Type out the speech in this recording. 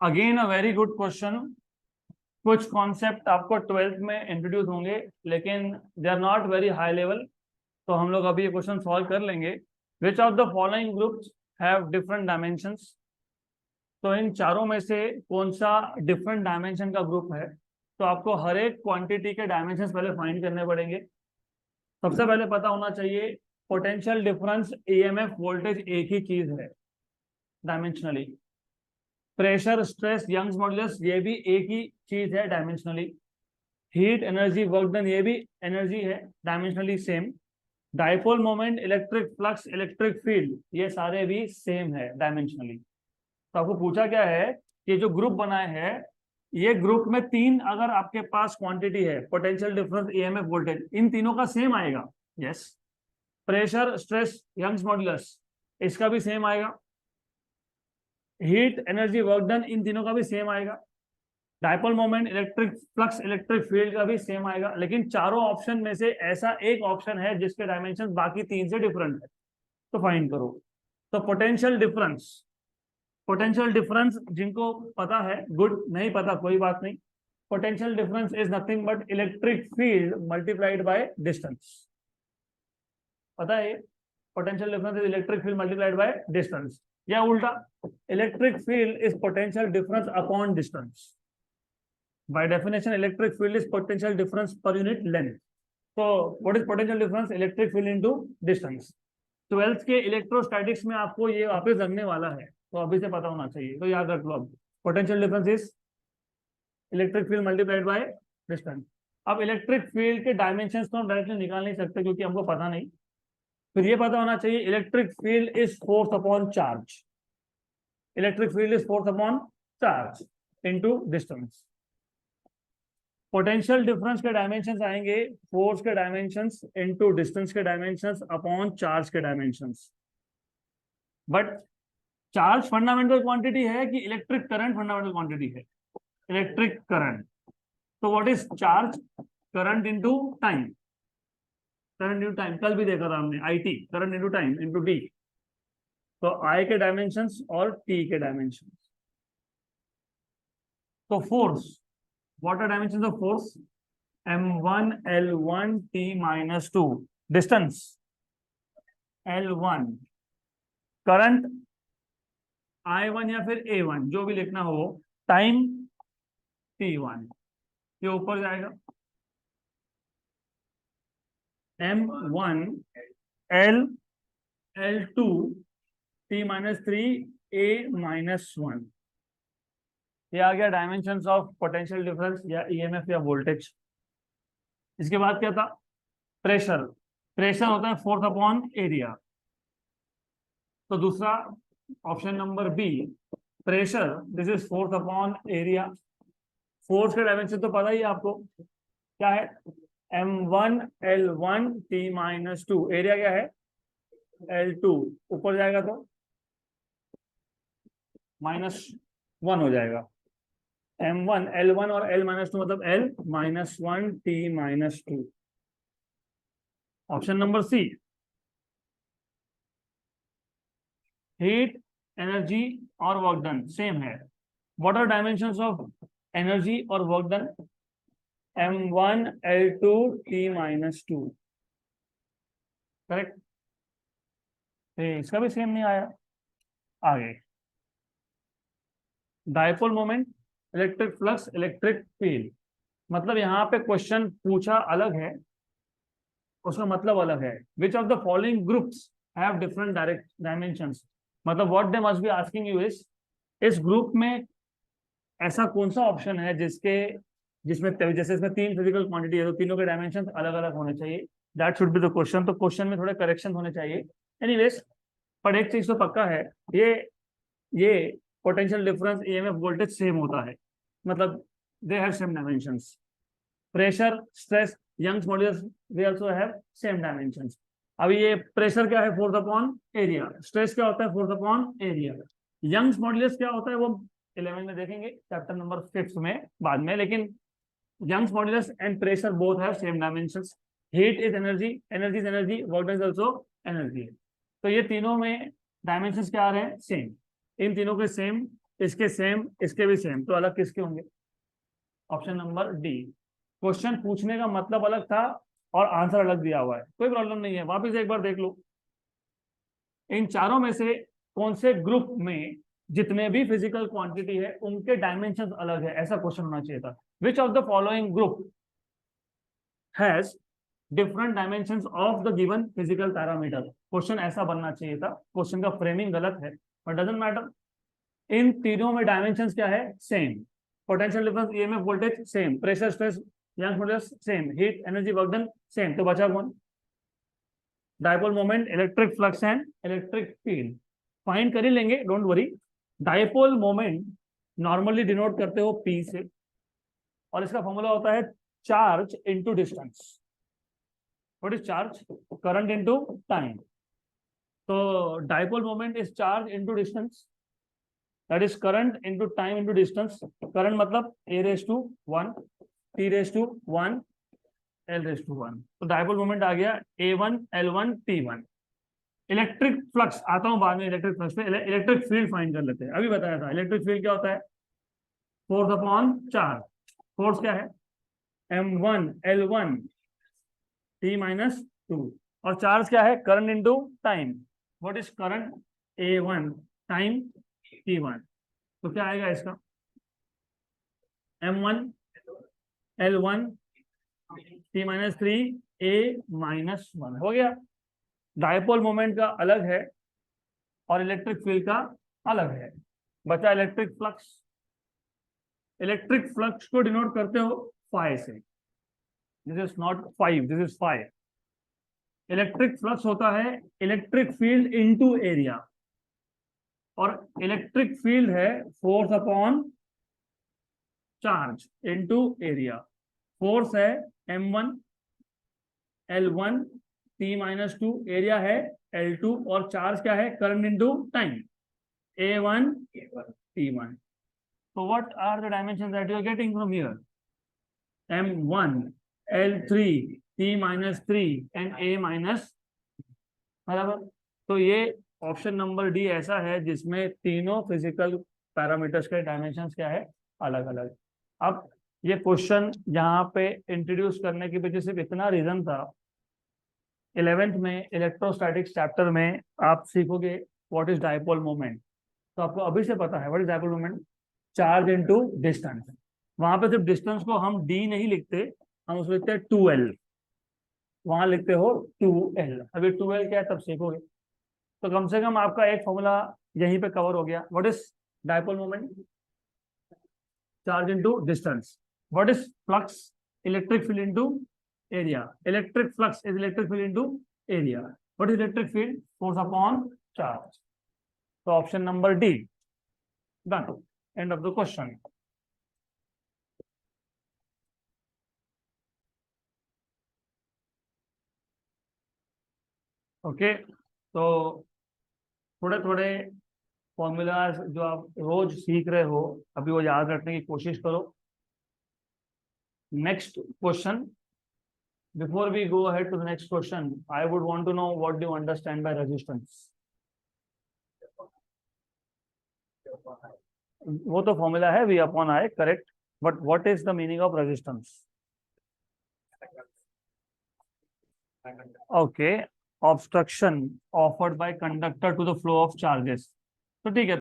Again a very good question. कुछ concept आपको twelfth में इंट्रोड्यूस होंगे, लेकिन they are not very high level, तो हम लोग अभी ये क्वेश्चन सॉल्व कर लेंगे। Which of the following groups have different dimensions? तो इन चारों में से कौन सा डिफरेंट डायमेंशन का ग्रुप है? तो आपको हर एक क्वांटिटी के डायमेंशंस पहले फाइंड करने पड़ेंगे। सबसे पहले पता होना चाहिए पोटेंशियल डिफरेंस, ईएमएफ, वोल्टेज एक ही चीज है dimensionally. Pressure, stress, Young's modulus ये भी एक ही चीज है dimensionally. Heat, energy, work done ये भी एनर्जी है, dimensionally same. Dipole moment, electric flux, electric field ये सारे भी सेम है डायमेंशनली। तो आपको पूछा क्या है कि जो ग्रुप बनाए हैं ये ग्रुप में तीन अगर आपके पास क्वांटिटी है, पोटेंशियल डिफरेंस, ईएमएफ, वोल्टेज, इन तीनों का सेम आएगा। Yes. Pressure, stress, Young's modulus इसका भी सेम आएगा। हीट, एनर्जी, वर्क डन इन तीनों का भी सेम आएगा। Dipole moment, electric flux, electric field का भी सेम आएगा। लेकिन चारों ऑप्शन में से ऐसा एक ऑप्शन है जिसके डायमेंशन बाकी तीन से डिफरेंट है, तो फाइंड करो। तो पोटेंशियल डिफरेंस जिनको पता है गुड, नहीं पता कोई बात नहीं। Potential difference is nothing but electric field multiplied by distance. पता है? Potential difference is electric field multiplied by distance, या उल्टा electric field is potential difference upon distance. By definition electric field is potential difference per unit length. तो what is potential difference? Electric field into distance. Twelfth के electrostatics में आपको ये वापस लगने वाला है, तो अभी से पता होना चाहिए, तो याद रख लो। अब potential difference is electric field multiplied by distance. अब इलेक्ट्रिक फील्ड के डायमेंशंस तो हम डायरेक्टली निकाल नहीं सकते क्योंकि हमको पता नहीं। फिर ये पता होना चाहिए electric field is force upon charge. Electric field is force upon charge into distance. Potential difference के डायमेंशंस आएंगे फोर्स के डायमेंशंस इनटू डिस्टेंस के डायमेंशंस अपॉन चार्ज के dimensions. But charge fundamental quantity है कि इलेक्ट्रिक करंट फंडामेंटल क्वांटिटी है? Electric current. तो what is charge? Current into time. Current into time कल भी देखा था हमने, IT, current into time into D. तो आई के डायमेंशंस और टी के डायमेंशंस। तो force, what are dimensions of force? m1 l1 t-2। Distance l1। Current I1 या फिर A1 जो भी लिखना हो। Time T1। ये ऊपर जाएगा M1 L L2 T-3 A-1। ये आ गया डायमेंशंस ऑफ पोटेंशियल डिफरेंस या ईएमएफ या वोल्टेज। इसके बाद क्या था? प्रेशर। प्रेशर होता है फोर्स अपॉन एरिया। तो दूसरा option number B, pressure, this is force upon area. Force के डायमेंशन तो पता ही है आपको, क्या है? m1 l1 t-2। एरिया क्या है? l2। ऊपर जाएगा तो -1 हो जाएगा। m1 l1 और l-2 मतलब l-1 t-2। Option number C, heat, energy और वर्क डन सेम है। What are dimensions of energy और work done? m1 l2 t-2। Correct. इसका भी सेम नहीं आया। आगे dipole moment, electric flux, electric field. मतलब यहाँ पे क्वेश्चन पूछा अलग है, उसका मतलब अलग है। Which of the following groups have different direct dimensions? मतलब what they must be asking you is, इस ग्रुप में ऐसा कौन सा ऑप्शन है जिसमें जैसे इसमें तीन फिजिकल क्वांटिटी है तो तीनों के डायमेंशन अलग अलग होने चाहिए। That should be the question. तो क्वेश्चन में थोड़े करेक्शन होने चाहिए। एनीवेज, पर एक चीज तो पक्का है, ये potential difference, EMF, voltage same होता है, मतलब they have same dimensions. Pressure, stress, Young's modulus they also have same dimensions. अभी ये प्रेशर क्या है? Force upon area. स्ट्रेस क्या होता है? Force upon area. Young's modulus क्या होता है वो 11 में देखेंगे, चैप्टर नंबर 5 में बाद में। लेकिन Young's modulus and pressure both have same dimensions. Heat is energy, energy is energy, work done is also energy. तो ये तीनों में डायमेंशंस क्या आ रहे हैं? सेम। इन तीनों के सेम इसके सेम, इसके भी सेम, तो अलग किसके होंगे? Option number D. क्वेश्चन पूछने का मतलब अलग था और आंसर अलग दिया हुआ है, कोई प्रॉब्लम नहीं है, वापिस एक बार देख लो। इन चारों में से कौन से ग्रुप में जितने भी फिजिकल क्वांटिटी है उनके डायमेंशन अलग है, ऐसा क्वेश्चन होना चाहिए था। विच of the following group has different dimensions of the given physical parameter? Question ऐसा बनना चाहिए था, क्वेश्चन का फ्रेमिंग गलत है, बट डजंट मैटर। इन तीनों में डायमेंशंस क्या है? Same. Potential difference, EMF, voltage same, pressure, stress, Young modulus same, heat energy, work done same, तो बचा कौन? Dipole moment, electric flux and electric field. Find कर ही लेंगे, don't worry. Dipole moment normally denote करते हो पी से, और इसका फॉर्मूला होता है charge into distance. What is charge? Current into time. तो dipole moment is charge into distance, that is current into time into distance. Current मतलब a raise to 1, t raise to 1, l raise to 1। तो dipole moment आ गया a1 l1 t1। Electric flux आता हूं बाद में, electric flux पे। Electric field find कर लेते हैं, अभी बताया था। इलेक्ट्रिक फील्ड क्या होता है? Force upon charge. फोर्स क्या है? m1 l1 t minus 2। और चार्ज क्या है? Current into time. What is current? a1 time t1। तो क्या आएगा इसका? m1 l1 t minus 3 a minus 1 हो गया। डायपोल मोमेंट का अलग है और इलेक्ट्रिक फील्ड का अलग है। बचा इलेक्ट्रिक फ्लक्स। इलेक्ट्रिक फ्लक्स को डिनोट करते हो फाइ से। This is not 5, this is phi. Electric flux होता है इलेक्ट्रिक फील्ड इनटू एरिया, और इलेक्ट्रिक फील्ड है force upon charge into area. Force है m1 l1 t minus 2, area है l2, और चार्ज क्या है? Current into time a1 t1। So what are the dimensions that you are getting from here? m1 l3 t minus 3 and a minus, बराबर। तो ये option number D ऐसा है जिसमें तीनों फिजिकल पैरामीटर्स के डायमेंशंस क्या है? अलग अलग। अब ये क्वेश्चन यहाँ पे इंट्रोड्यूस करने के पीछे सिर्फ इतना रीजन था, 11th में इलेक्ट्रोस्टैटिक्स चैप्टर में आप सीखोगे व्हाट इज डायपोल मोमेंट। तो आपको अभी से पता है what is dipole moment? Charge into distance. वहां पे सिर्फ डिस्टेंस को हम डी नहीं लिखते, हम उसको लिखते हैं 2l। वहां लिखते हो 2l। अभी 2l क्या है तब सीखोगे। तो कम से कम आपका एक फॉर्मूला यहीं पे कवर हो गया। What is dipole moment? Charge into distance. What is flux? Electric field into area. Electric flux is electric field into area. What is electric field? Force upon charge. तो option number D done. End of the question. Okay, तो थोड़े थोड़े formulas जो आप रोज सीख रहे हो अभी वो याद रखने की कोशिश करो। Next question, before we go ahead to the next question, I would want to know what do you understand by resistance? वो तो फॉर्मूला है V upon I, correct, but what is the meaning of resistance? Okay, obstruction offered by conductor to the flow of charges. तो ठीक है।